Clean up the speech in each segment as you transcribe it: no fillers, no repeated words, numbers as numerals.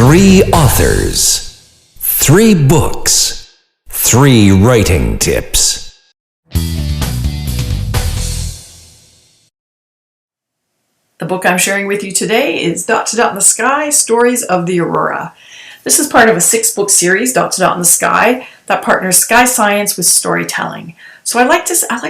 3 authors, 3 books, 3 writing tips. The book I'm sharing with you today is Dot to Dot in the Sky, Stories of the Aurora. This is part of a 6-book series, Dot to Dot in the Sky, that partners sky science with storytelling. So I like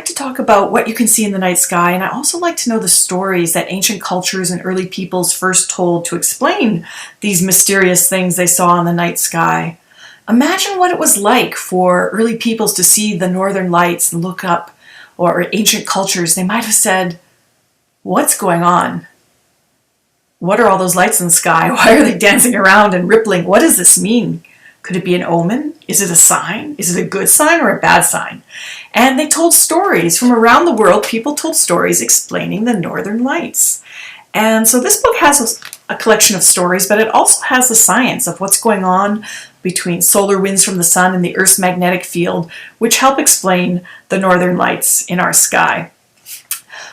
to talk about what you can see in the night sky, and I also like to know the stories that ancient cultures and early peoples first told to explain these mysterious things they saw in the night sky. Imagine what it was like for early peoples to see the northern lights and look up, or ancient cultures. They might have said, "What's going on? What are all those lights in the sky? Why are they dancing around and rippling? What does this mean? Could it be an omen? Is it a sign? Is it a good sign or a bad sign?" And they told stories from around the world. People told stories explaining the northern lights. And so this book has a collection of stories, but it also has the science of what's going on between solar winds from the sun and the Earth's magnetic field, which help explain the northern lights in our sky.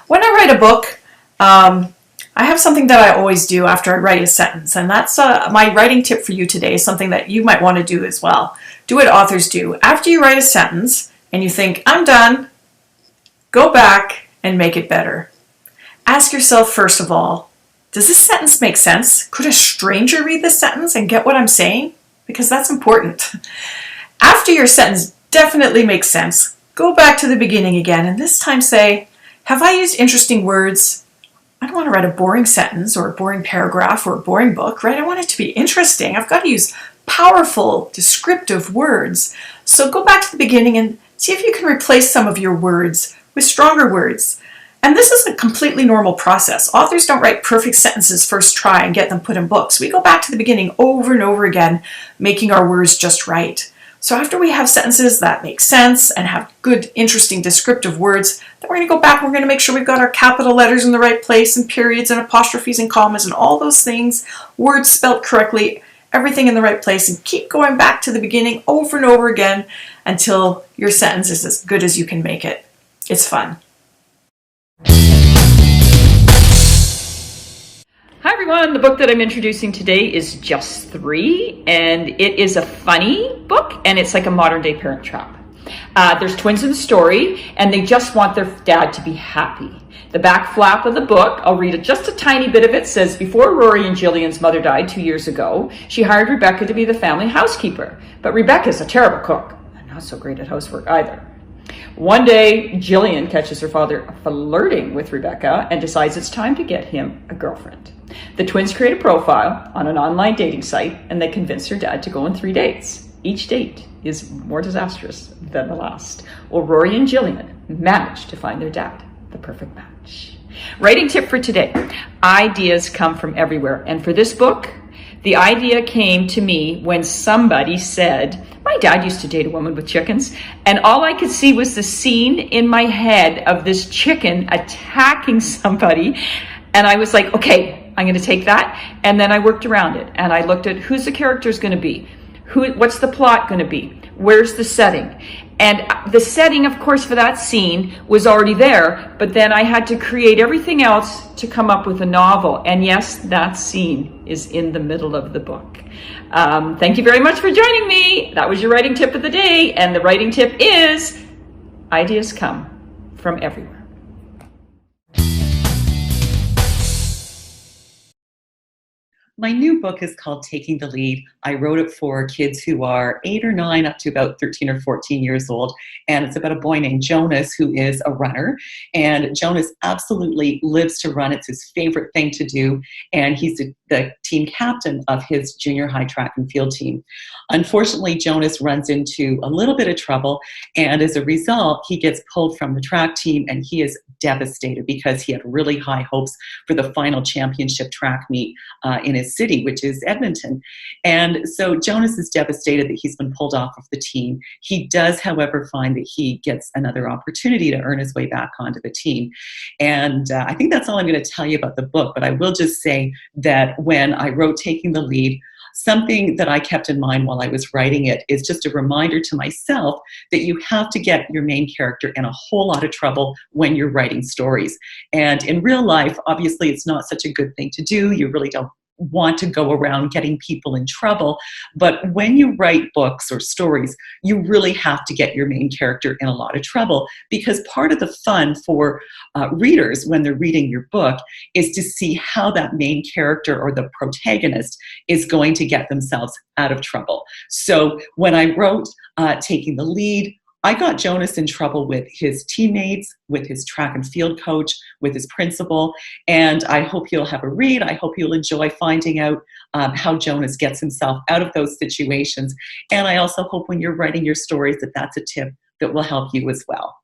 When I write a book, I have something that I always do after I write a sentence, and that's my writing tip for you today, is something that you might want to do as well. Do what authors do. After you write a sentence and you think, "I'm done," go back and make it better. Ask yourself, first of all, does this sentence make sense? Could a stranger read this sentence and get what I'm saying? Because that's important. After your sentence definitely makes sense, go back to the beginning again, and this time say, have I used interesting words? I don't want to write a boring sentence or a boring paragraph or a boring book, right? I want it to be interesting. I've got to use powerful, descriptive words. So go back to the beginning and see if you can replace some of your words with stronger words. And this is a completely normal process. Authors don't write perfect sentences first try and get them put in books. We go back to the beginning over and over again, making our words just right. So after we have sentences that make sense and have good, interesting, descriptive words, then we're going to go back and we're going to make sure we've got our capital letters in the right place and periods and apostrophes and commas and all those things, words spelt correctly, everything in the right place, and keep going back to the beginning over and over again until your sentence is as good as you can make it. It's fun. Hi everyone, the book that I'm introducing today is Just 3, and it is a funny book, and it's like a modern day Parent Trap. There's twins in the story, and they just want their dad to be happy. The back flap of the book, I'll read just a tiny bit of it, says, before Rory and Jillian's mother died 2 years ago, she hired Rebecca to be the family housekeeper. But Rebecca's a terrible cook, and not so great at housework either. One day, Jillian catches her father flirting with Rebecca and decides it's time to get him a girlfriend. The twins create a profile on an online dating site, and they convince her dad to go on 3 dates. Each date is more disastrous than the last. Well, Rory and Jillian manage to find their dad, the perfect match. Writing tip for today. Ideas come from everywhere. And for this book, the idea came to me when somebody said, my dad used to date a woman with chickens, and all I could see was the scene in my head of this chicken attacking somebody. And I was like, okay, I'm going to take that. And then I worked around it, and I looked at who's the characters going to be? What's the plot going to be? Where's the setting? And the setting, of course, for that scene was already there, but then I had to create everything else to come up with a novel. And yes, that scene is in the middle of the book. Thank you very much for joining me. That was your writing tip of the day. And the writing tip is, ideas come from everywhere. My new book is called Taking the Lead. I wrote it for kids who are 8 or 9 up to about 13 or 14 years old. And it's about a boy named Jonas who is a runner. And Jonas absolutely lives to run. It's his favorite thing to do. And he's the team captain of his junior high track and field team. Unfortunately, Jonas runs into a little bit of trouble. And as a result, he gets pulled from the track team, and he is devastated because he had really high hopes for the final championship track meet in his city, which is Edmonton. And so Jonas is devastated that he's been pulled off of the team. He does, however, find that he gets another opportunity to earn his way back onto the team. And I think that's all I'm going to tell you about the book, but I will just say that when I wrote Taking the Lead, something that I kept in mind while I was writing it is just a reminder to myself that you have to get your main character in a whole lot of trouble when you're writing stories. And in real life, obviously, it's not such a good thing to do. You really don't want to go around getting people in trouble. But when you write books or stories, you really have to get your main character in a lot of trouble, because part of the fun for readers when they're reading your book is to see how that main character or the protagonist is going to get themselves out of trouble. So when I wrote Taking the Lead, I got Jonas in trouble with his teammates, with his track and field coach, with his principal, and I hope you'll have a read. I hope you'll enjoy finding out how Jonas gets himself out of those situations. And I also hope when you're writing your stories that that's a tip that will help you as well.